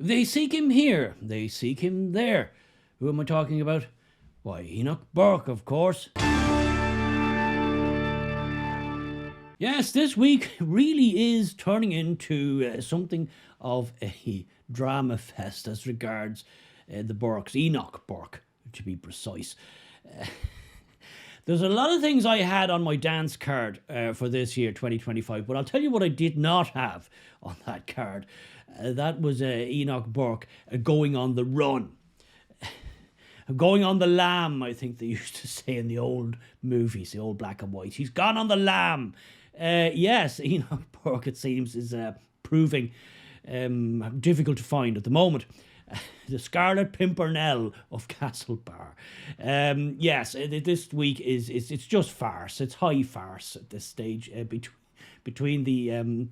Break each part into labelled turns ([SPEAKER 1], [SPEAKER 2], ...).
[SPEAKER 1] They seek him here, they seek him there. Who am I talking about? Why, Enoch Burke, of course. Yes, this week really is turning into something of a drama fest as regards the Burkes, Enoch Burke, to be precise. There's a lot of things I had on my dance card for this year, 2025, but I'll tell you what I did not have on that card. That was Enoch Burke going on the run. Going on the lam, I think they used to say in the old movies, the old black and white. He's gone on the lam. Yes, Enoch Burke, it seems, is proving difficult to find at the moment. The Scarlet Pimpernel of Castlebar. Yes, this week it's just farce. It's high farce at this stage between the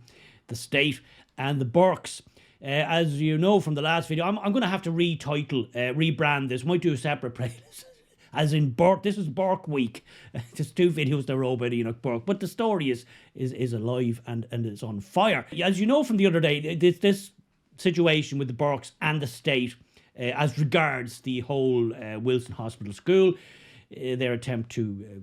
[SPEAKER 1] state and the Burkes. As you know from the last video, I'm going to have to rebrand this. Might do a separate playlist. As in Burke, this is Burke Week. There's 2 videos there all about Enoch Burke, but the story is alive and it's on fire. As you know from the other day, this situation with the Burkes and the state, as regards the whole Wilson Hospital School, their attempt to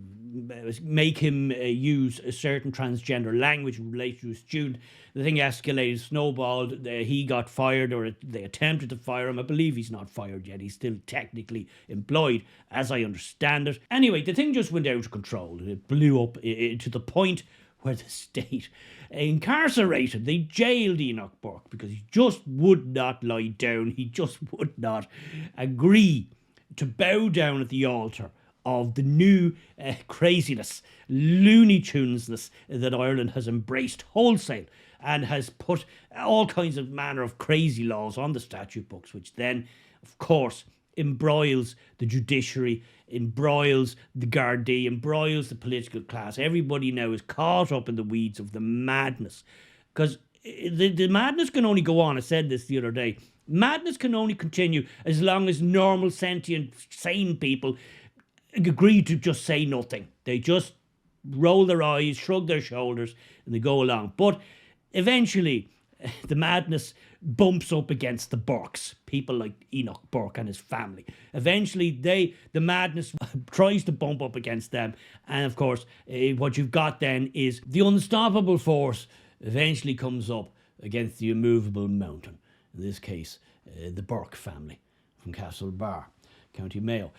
[SPEAKER 1] make him use a certain transgender language in relation to a student. The thing escalated, snowballed. He got fired, or they attempted to fire him. I believe he's not fired yet. He's still technically employed, as I understand it. Anyway, the thing just went out of control. It blew up to the point where the state incarcerated, they jailed Enoch Burke because he just would not lie down. He just would not agree to bow down at the altar of the new craziness, Looney Tunesness that Ireland has embraced wholesale and has put all kinds of manner of crazy laws on the statute books, which then, of course, embroils the judiciary, embroils the Gardaí, embroils the political class. Everybody now is caught up in the weeds of the madness. Because the madness can only go on. I said this the other day. Madness can only continue as long as normal, sentient, sane people agree to just say nothing. They just roll their eyes, shrug their shoulders, and they go along. But eventually, the madness bumps up against the Burkes, people like Enoch Burke and his family. Eventually, the madness tries to bump up against them. And of course, what you've got then is the unstoppable force eventually comes up against the immovable mountain. In this case, the Burke family from Castlebar, County Mayo,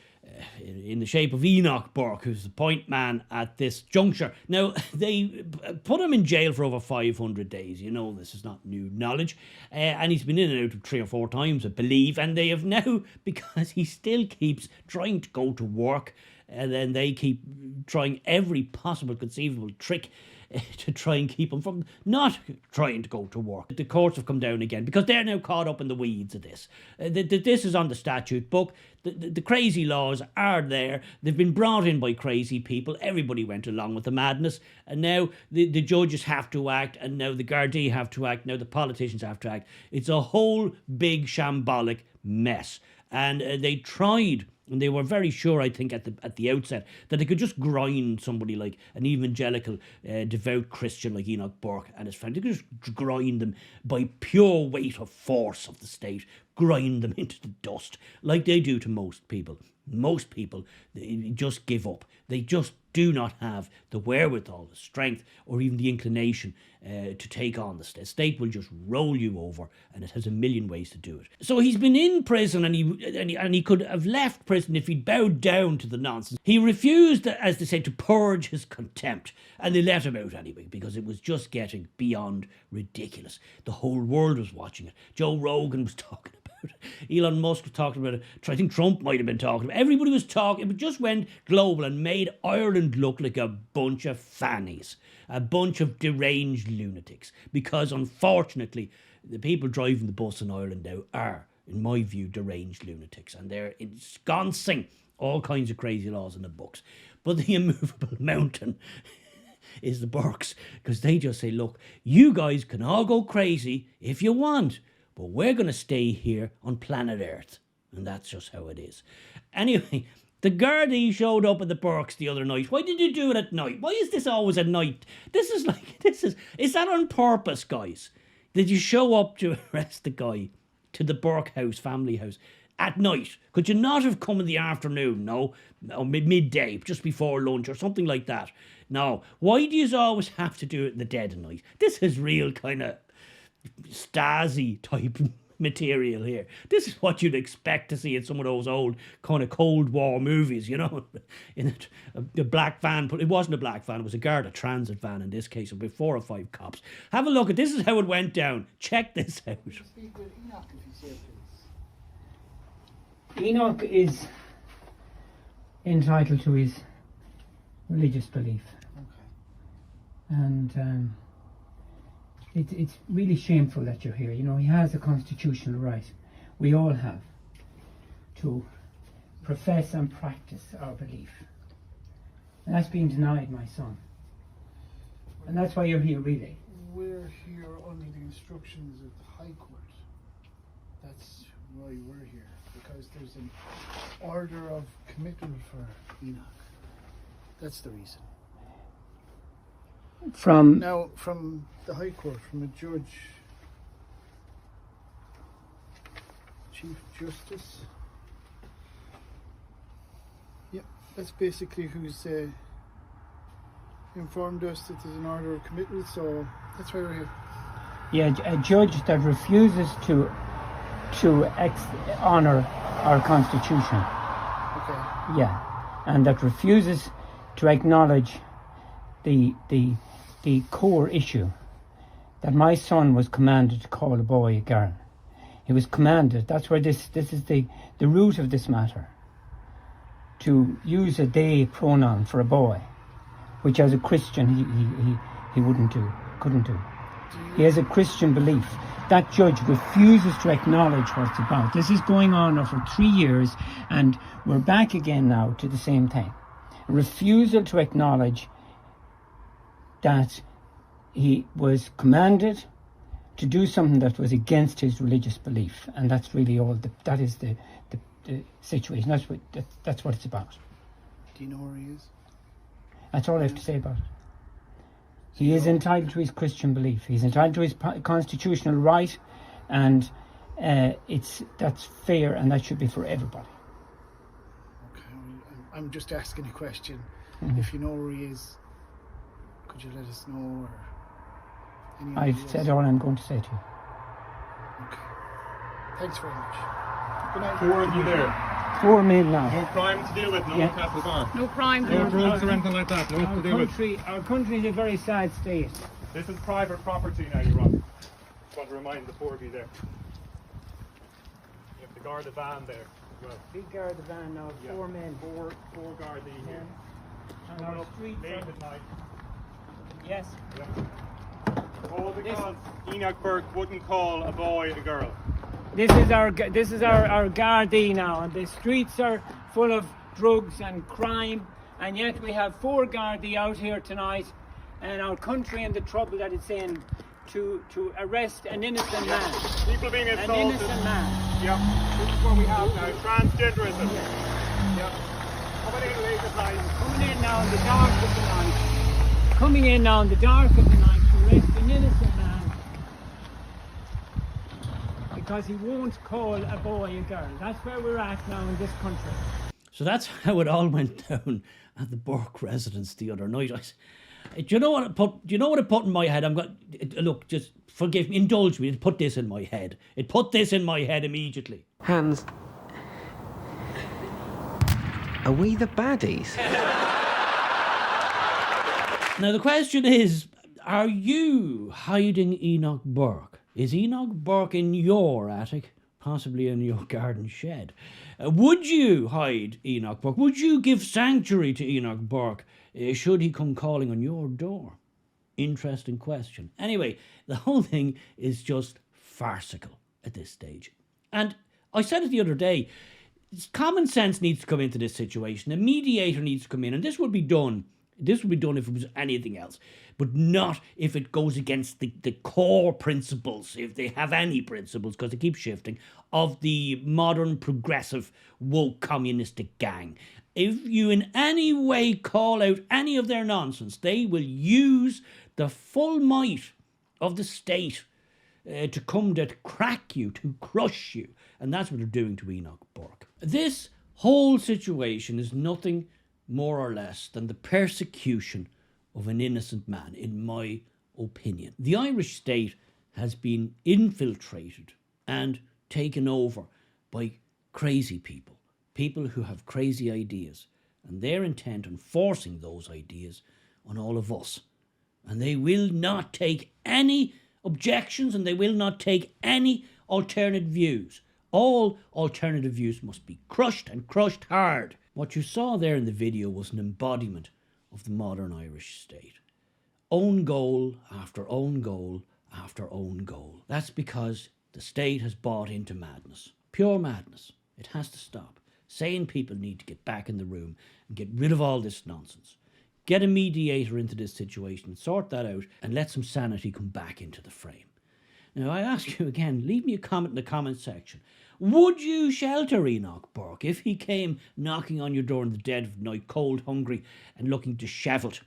[SPEAKER 1] in the shape of Enoch Burke, who's the point man at this juncture. Now, they put him in jail for over 500 days. You know, this is not new knowledge. And he's been in and out 3 or 4 times, I believe. And they have now, because he still keeps trying to go to work, and then they keep trying every possible conceivable trick to try and keep him from not trying to go to work. The courts have come down again because they're now caught up in the weeds of this. This is on the statute book. The crazy laws are there. They've been brought in by crazy people. Everybody went along with the madness. And now the judges have to act, and now the Gardaí have to act, now the politicians have to act. It's a whole big shambolic mess. And they tried, and they were very sure, I think, at the outset, that they could just grind somebody like an evangelical, devout Christian like Enoch Burke and his friend. They could just grind them by pure weight of force of the state, grind them into the dust, like they do to most people. Most people, they just give up. They just do not have the wherewithal, the strength, or even the inclination to take on the state. The state will just roll you over, and it has a million ways to do it. So he's been in prison, and he could have left prison if he'd bowed down to the nonsense. He refused, as they say, to purge his contempt, and they let him out anyway, because it was just getting beyond ridiculous. The whole world was watching it. Joe Rogan was talking about it. Elon Musk was talking about it. I think Trump might have been talking about it. Everybody was talking. It just went global and made Ireland look like a bunch of fannies, a bunch of deranged lunatics. Because unfortunately, the people driving the bus in Ireland now are, in my view, deranged lunatics, and they're ensconcing all kinds of crazy laws in the books. But the immovable mountain is the Burkes, because they just say, look, you guys can all go crazy if you want, but we're going to stay here on planet Earth. And that's just how it is. Anyway, the Gardaí showed up at the Burkes the other night. Why did you do it at night? Why is this always at night? Is that on purpose, guys? Did you show up to arrest the guy to the Burke house, family house, at night? Could you not have come in the afternoon, no? Or midday, just before lunch or something like that? No. Why do you always have to do it in the dead of night? This is real kind of Stasi type material here. This is what you'd expect to see in some of those old kind of Cold War movies, you know, in a black van. But it wasn't a black van, it was a Garda transit van in this case, with 4 or 5 cops. Have a look at this. Is how it went down. Check this out.
[SPEAKER 2] Speak with Enoch if you say please.
[SPEAKER 3] Enoch is entitled to his religious belief.
[SPEAKER 2] Okay.
[SPEAKER 3] And it's really shameful that you're here. You know, he has a constitutional right. We all have to profess and practice our belief. And that's being denied, my son. And that's why you're here, really.
[SPEAKER 2] We're here under the instructions of the High Court. That's why we're here, because there's an order of committal for Enoch. That's the reason.
[SPEAKER 3] From
[SPEAKER 2] The High Court, from a judge, Chief Justice. Yep, that's basically who's informed us that there's an order of committal, so that's why we're here.
[SPEAKER 3] yeah, a judge that refuses to honour our constitution.
[SPEAKER 2] Okay.
[SPEAKER 3] Yeah, and that refuses to acknowledge the core issue that my son was commanded to call a boy a girl. He was commanded. That's where this is the root of this matter. To use a they pronoun for a boy, which as a Christian he couldn't do. He has a Christian belief. That judge refuses to acknowledge what it's about. This is going on now for 3 years, and we're back again now to the same thing. A refusal to acknowledge that he was commanded to do something that was against his religious belief, and that's really all. That is the situation. That's what it's about.
[SPEAKER 2] Do you know where he is?
[SPEAKER 3] That's all I have to say about it. He is entitled to his Christian belief. He's entitled to his constitutional right, and that's fair, and that should be for everybody.
[SPEAKER 2] Okay, I'm just asking a question.
[SPEAKER 3] Mm-hmm.
[SPEAKER 2] If you know where he is, could you let us know? Or any
[SPEAKER 3] I've
[SPEAKER 2] ideas?
[SPEAKER 3] said all I'm going to say to you.
[SPEAKER 2] Okay. Thanks very much. Good night.
[SPEAKER 4] 4 of you there.
[SPEAKER 3] 4 men now.
[SPEAKER 4] No crime to deal with, no
[SPEAKER 3] Yeah.
[SPEAKER 4] castle bar.
[SPEAKER 5] No crime.
[SPEAKER 4] No drugs or anything like that, no to deal with.
[SPEAKER 3] Our country is a very sad state.
[SPEAKER 4] This is private property now, you're on. Just want to remind the 4 of you there. You have to guard the van there as well.
[SPEAKER 3] We guard the van now.
[SPEAKER 4] Yeah.
[SPEAKER 3] 4 men.
[SPEAKER 4] Four guard the here.
[SPEAKER 3] And
[SPEAKER 4] Coming
[SPEAKER 3] our
[SPEAKER 4] up
[SPEAKER 3] streets
[SPEAKER 4] late
[SPEAKER 3] are-
[SPEAKER 4] at night.
[SPEAKER 3] Yes.
[SPEAKER 4] Yeah. All because Enoch Burke wouldn't call a boy a girl.
[SPEAKER 3] This is our Gardaí now, and the streets are full of drugs and crime, and yet we have 4 Gardaí out here tonight, and our country in the trouble that it's in to arrest an innocent man.
[SPEAKER 4] People being
[SPEAKER 3] An
[SPEAKER 4] assaulted.
[SPEAKER 3] innocent man.
[SPEAKER 4] Yeah. This is what we have now. Transgenderism. Yeah. Coming in late at night.
[SPEAKER 3] Coming in now in the dark of the night. Coming in now in the dark of the night to arrest an innocent man. Because he won't call a boy a girl. That's where we're at now in this country.
[SPEAKER 1] So that's how it all went down at the Burke residence the other night. Do you know what it put in my head? Look, just forgive me, indulge me. It put this in my head. It put this in my head immediately.
[SPEAKER 6] Hans, are we the baddies?
[SPEAKER 1] Now the question is, are you hiding Enoch Burke? Is Enoch Burke in your attic? Possibly in your garden shed? Would you hide Enoch Burke? Would you give sanctuary to Enoch Burke should he come calling on your door? Interesting question. Anyway, the whole thing is just farcical at this stage. And I said it the other day, common sense needs to come into this situation. A mediator needs to come in, and this would be done. This would be done if it was anything else, but not if it goes against the core principles, if they have any principles, because they keep shifting, of the modern, progressive, woke, communistic gang. If you in any way call out any of their nonsense, they will use the full might of the state to come to crack you, to crush you. And that's what they're doing to Enoch Burke. This whole situation is nothing more or less than the persecution of an innocent man, in my opinion. The Irish state has been infiltrated and taken over by crazy people, people who have crazy ideas, and they're intent on forcing those ideas on all of us. And they will not take any objections, and they will not take any alternate views. All alternative views must be crushed, and crushed hard. What you saw there in the video was an embodiment of the modern Irish state. Own goal after own goal after own goal. That's because the state has bought into madness. Pure madness. It has to stop. Sane people need to get back in the room and get rid of all this nonsense. Get a mediator into this situation, sort that out, and let some sanity come back into the frame. Now, I ask you again, leave me a comment in the comment section. Would you shelter Enoch Burke if he came knocking on your door in the dead of night, cold, hungry, and looking dishevelled,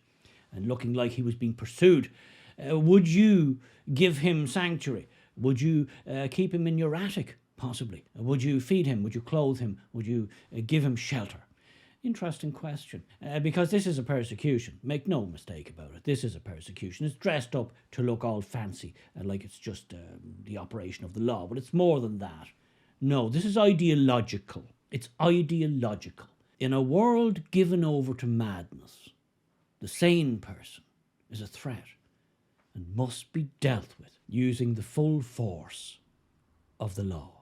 [SPEAKER 1] and looking like he was being pursued? Would you give him sanctuary? Would you keep him in your attic, possibly? Would you feed him? Would you clothe him? Would you give him shelter? Interesting question, because this is a persecution. Make no mistake about it. This is a persecution. It's dressed up to look all fancy, like it's just the operation of the law, but it's more than that. No, this is ideological. It's ideological. In a world given over to madness, the sane person is a threat and must be dealt with using the full force of the law.